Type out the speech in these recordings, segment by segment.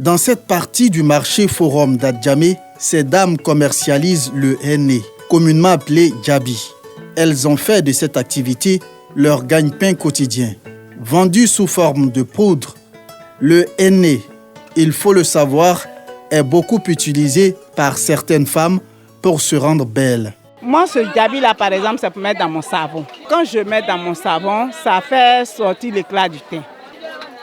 Dans cette partie du marché forum d'Adjamé, ces dames commercialisent le henné, communément appelé djabi. Elles ont fait de cette activité leur gagne-pain quotidien. Vendu sous forme de poudre, le henné, il faut le savoir, est beaucoup utilisé par certaines femmes pour se rendre belles. Moi, ce djabi-là, par exemple, c'est pour mettre dans mon savon. Quand je mets dans mon savon, ça fait sortir l'éclat du teint.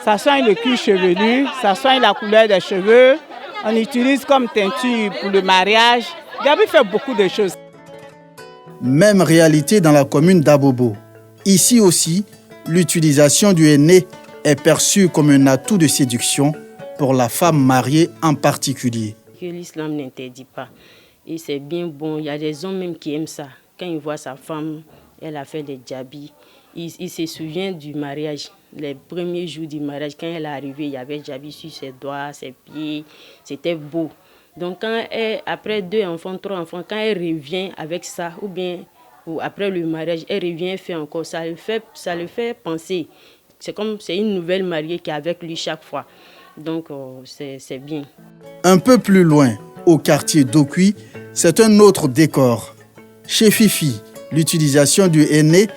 Ça soigne le cuir chevelu, ça soigne la couleur des cheveux. On utilise comme teinture pour le mariage. Djabi fait beaucoup de choses. Même réalité dans la commune d'Abobo. Ici aussi, l'utilisation du henné est perçue comme un atout de séduction pour la femme mariée en particulier. Que l'islam n'interdit pas. Et c'est bien bon. Il y a des hommes même qui aiment ça. Quand ils voient sa femme, elle a fait des djabis. Il se souvient du mariage. Les premiers jours du mariage, quand elle est arrivée, il y avait djabi sur ses doigts, ses pieds. C'était beau. Donc quand après 2 enfants, 3 enfants, quand elle revient avec ça, ou après le mariage, elle revient, elle fait encore ça. Ça le fait penser. C'est comme c'est une nouvelle mariée qui est avec lui chaque fois. Donc c'est bien. Un peu plus loin, au quartier d'Okui, c'est un autre décor. Chez Fifi, l'utilisation du henné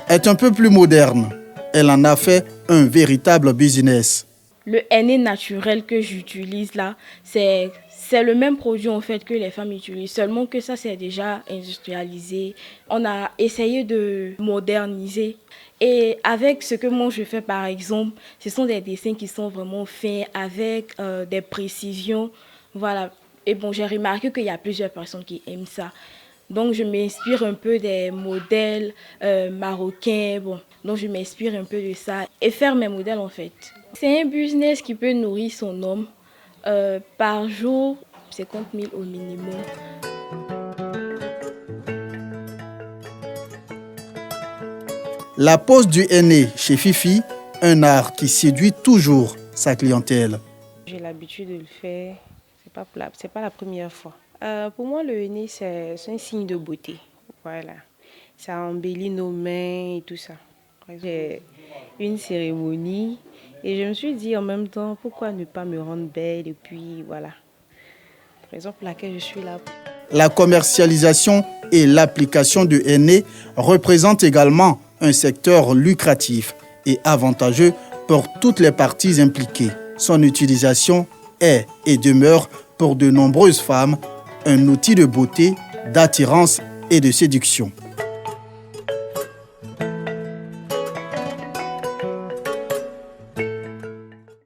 est un peu plus moderne. Elle en a fait un véritable business. Le henné naturel que j'utilise là, c'est le même produit en fait que les femmes utilisent, seulement que ça c'est déjà industrialisé. On a essayé de moderniser. Et avec ce que moi je fais par exemple, ce sont des dessins qui sont vraiment faits avec des précisions. Voilà. Et bon, j'ai remarqué qu'il y a plusieurs personnes qui aiment ça. Donc je m'inspire un peu des modèles marocains. Bon, donc je m'inspire un peu de ça et faire mes modèles en fait. C'est un business qui peut nourrir son homme. Par jour, 50 000 au minimum. La pose du henné chez Fifi, un art qui séduit toujours sa clientèle. J'ai l'habitude de le faire, c'est pas la première fois. Pour moi, le henné, c'est un signe de beauté. Voilà. Ça embellit nos mains et tout ça. J'ai une cérémonie et je me suis dit en même temps, pourquoi ne pas me rendre belle et puis voilà. Raison pour laquelle je suis là. La commercialisation et l'application du henné représentent également un secteur lucratif et avantageux pour toutes les parties impliquées. Son utilisation est et demeure pour de nombreuses femmes un outil de beauté, d'attirance et de séduction.